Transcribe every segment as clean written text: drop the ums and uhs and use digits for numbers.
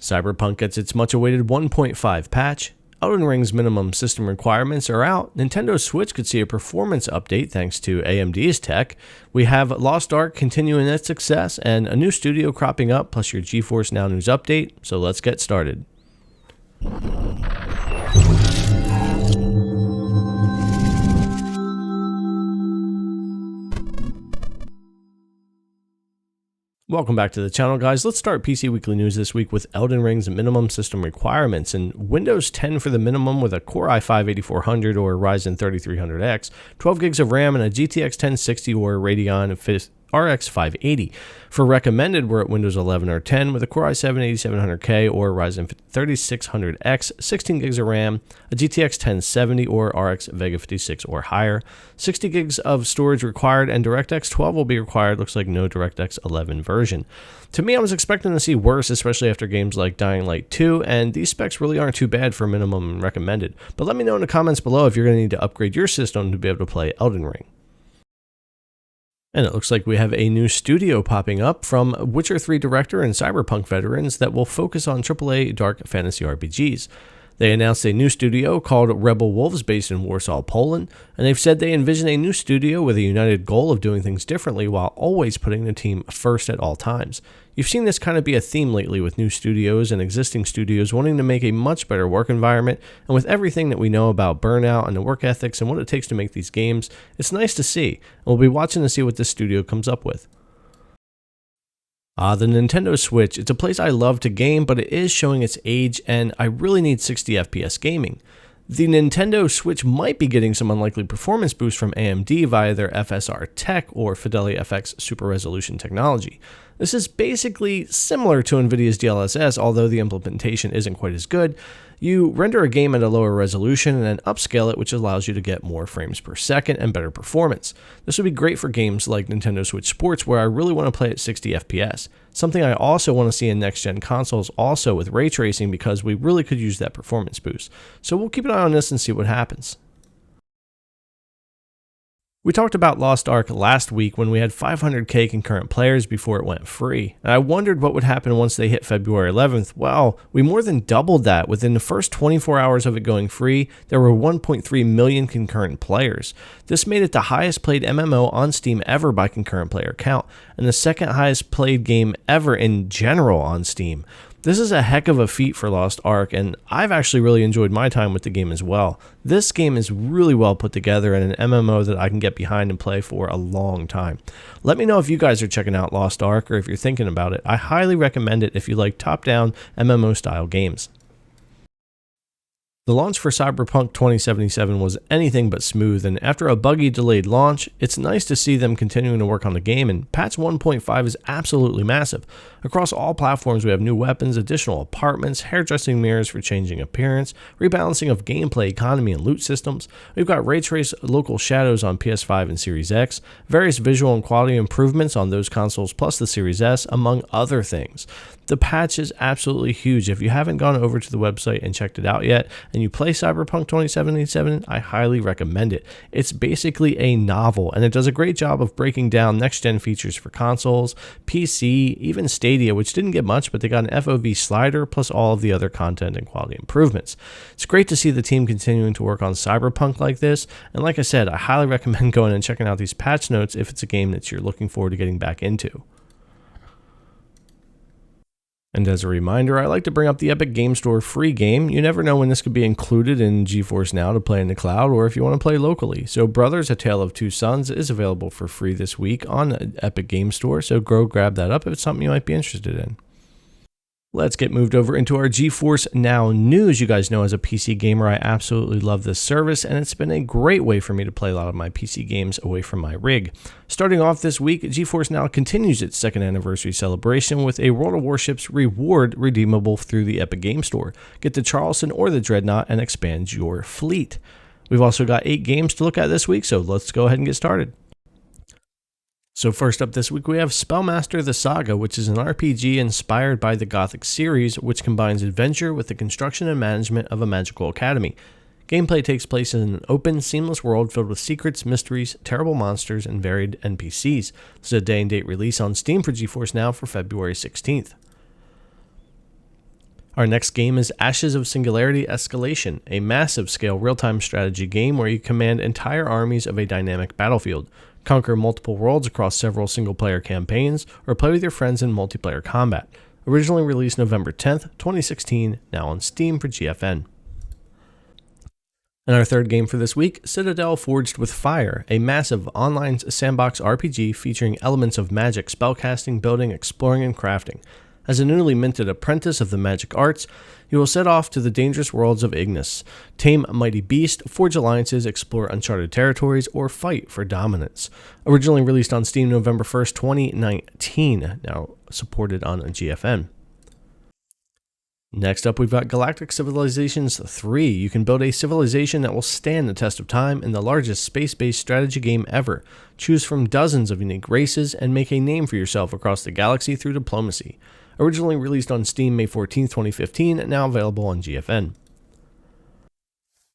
Cyberpunk gets its much-awaited 1.5 patch. Elden Ring's minimum system requirements are out. Nintendo Switch could see a performance update thanks to AMD's tech. We have Lost Ark continuing its success and a new studio cropping up, plus your GeForce NOW news update. So let's get started. Welcome back to the channel, guys. Let's start PC Weekly News this week with Elden Ring's minimum system requirements. And Windows 10 for the minimum with a Core i5-8400 or Ryzen 3300X, 12 gigs of RAM, and a GTX 1060 or Radeon RX 580. For recommended, we're at Windows 11 or 10 with a Core i7-8700K or Ryzen 3600X, 16 gigs of RAM, a GTX 1070 or RX Vega 56 or higher, 60 gigs of storage required, and DirectX 12 will be required. Looks like no DirectX 11 version. To me, I was expecting to see worse, especially after games like Dying Light 2, and these specs really aren't too bad for minimum recommended. But let me know in the comments below if you're going to need to upgrade your system to be able to play Elden Ring. And it looks like we have a new studio popping up from Witcher 3 director and Cyberpunk veterans that will focus on AAA dark fantasy RPGs. They announced a new studio called Rebel Wolves based in Warsaw, Poland, and they've said they envision a new studio with a united goal of doing things differently while always putting the team first at all times. You've seen this kind of be a theme lately with new studios and existing studios wanting to make a much better work environment, and with everything that we know about burnout and the work ethics and what it takes to make these games, it's nice to see, and we'll be watching to see what this studio comes up with. The Nintendo Switch, it's a place I love to game, but it is showing its age, and I really need 60 FPS gaming. The Nintendo Switch might be getting some unlikely performance boost from AMD via their FSR tech or Fidelity FX Super Resolution technology. This is basically similar to NVIDIA's DLSS, although the implementation isn't quite as good. You render a game at a lower resolution and then upscale it, which allows you to get more frames per second and better performance. This would be great for games like Nintendo Switch Sports, where I really want to play at 60 FPS. Something I also want to see in next-gen consoles also with ray tracing, because we really could use that performance boost. So we'll keep an eye on this and see what happens. We talked about Lost Ark last week when we had 500k concurrent players before it went free. And I wondered what would happen once they hit February 11th. Well, we more than doubled that. Within the first 24 hours of it going free, there were 1.3 million concurrent players. This made it the highest played MMO on Steam ever by concurrent player count, and the second highest played game ever in general on Steam. This is a heck of a feat for Lost Ark, and I've actually really enjoyed my time with the game as well. This game is really well put together and an MMO that I can get behind and play for a long time. Let me know if you guys are checking out Lost Ark or if you're thinking about it. I highly recommend it if you like top-down MMO style games. The launch for Cyberpunk 2077 was anything but smooth, and after a buggy delayed launch, it's nice to see them continuing to work on the game, and patch 1.5 is absolutely massive. Across all platforms we have new weapons, additional apartments, hairdressing mirrors for changing appearance, rebalancing of gameplay, economy, and loot systems. We've got ray trace local shadows on PS5 and Series X, various visual and quality improvements on those consoles plus the Series S, among other things. The patch is absolutely huge. If you haven't gone over to the website and checked it out yet, and you play Cyberpunk 2077, I highly recommend it. It's basically a novel, and it does a great job of breaking down next-gen features for consoles, PC, even Stadia, which didn't get much, but they got an FOV slider, plus all of the other content and quality improvements. It's great to see the team continuing to work on Cyberpunk like this, and like I said, I highly recommend going and checking out these patch notes if it's a game that you're looking forward to getting back into. And as a reminder, I like to bring up the Epic Game Store free game. You never know when this could be included in GeForce NOW to play in the cloud or if you want to play locally. So Brothers: A Tale of Two Sons is available for free this week on Epic Game Store, so go grab that up if it's something you might be interested in. Let's get moved over into our GeForce NOW news. You guys know, as a PC gamer, I absolutely love this service, and it's been a great way for me to play a lot of my PC games away from my rig. Starting off this week, GeForce NOW continues its second anniversary celebration with a World of Warships reward redeemable through the Epic Game Store. Get the Charleston or the Dreadnought and expand your fleet. We've also got 8 games to look at this week, so let's go ahead and get started. So first up this week we have Spellmaster The Saga, which is an RPG inspired by the Gothic series, which combines adventure with the construction and management of a magical academy. Gameplay takes place in an open, seamless world filled with secrets, mysteries, terrible monsters, and varied NPCs. This is a day and date release on Steam for GeForce NOW for February 16th. Our next game is Ashes of Singularity Escalation, a massive scale real-time strategy game where you command entire armies of a dynamic battlefield, conquer multiple worlds across several single-player campaigns, or play with your friends in multiplayer combat. Originally released November 10th, 2016, now on Steam for GFN. And our third game for this week, Citadel Forged with Fire, a massive online sandbox RPG featuring elements of magic, spellcasting, building, exploring, and crafting. As a newly minted apprentice of the magic arts, you will set off to the dangerous worlds of Ignis, tame a mighty beast, forge alliances, explore uncharted territories, or fight for dominance. Originally released on Steam November 1st, 2019, now supported on GFN. Next up, we've got Galactic Civilizations 3. You can build a civilization that will stand the test of time in the largest space-based strategy game ever. Choose from dozens of unique races and make a name for yourself across the galaxy through diplomacy. Originally released on Steam May 14, 2015, now available on GFN.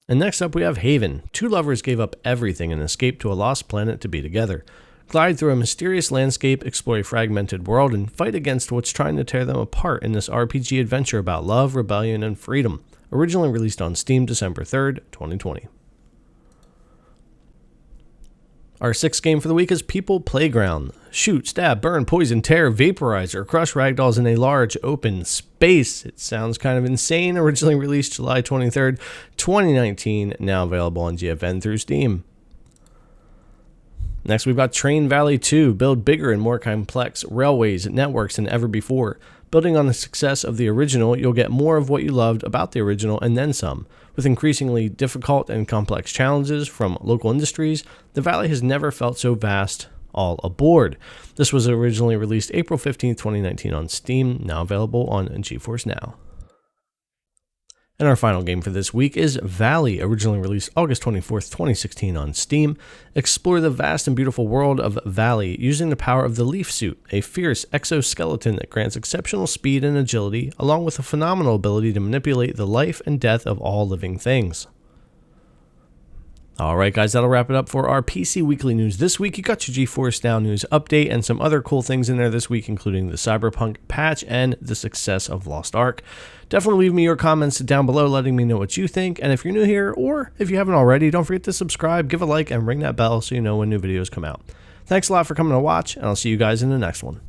And next up we have Haven. Two lovers gave up everything and escaped to a lost planet to be together. Glide through a mysterious landscape, explore a fragmented world, and fight against what's trying to tear them apart in this RPG adventure about love, rebellion, and freedom. Originally released on Steam December 3rd, 2020. Our sixth game for the week is People Playground. Shoot, stab, burn, poison, tear, vaporize, or crush ragdolls in a large open space. It sounds kind of insane. Originally released July 23rd, 2019. Now available on GFN through Steam. Next, we've got Train Valley 2. Build bigger and more complex railways, networks than ever before. Building on the success of the original, you'll get more of what you loved about the original and then some. With increasingly difficult and complex challenges from local industries, the Valley has never felt so vast. All aboard. This was originally released April 15, 2019 on Steam, now available on GeForce NOW. And our final game for this week is Valley, originally released August 24th, 2016 on Steam. Explore the vast and beautiful world of Valley using the power of the Leaf Suit, a fierce exoskeleton that grants exceptional speed and agility, along with a phenomenal ability to manipulate the life and death of all living things. Alright guys, that'll wrap it up for our PC Weekly News this week. You got your GeForce NOW news update and some other cool things in there this week, including the Cyberpunk patch and the success of Lost Ark. Definitely leave me your comments down below letting me know what you think, and if you're new here, or if you haven't already, don't forget to subscribe, give a like, and ring that bell so you know when new videos come out. Thanks a lot for coming to watch, and I'll see you guys in the next one.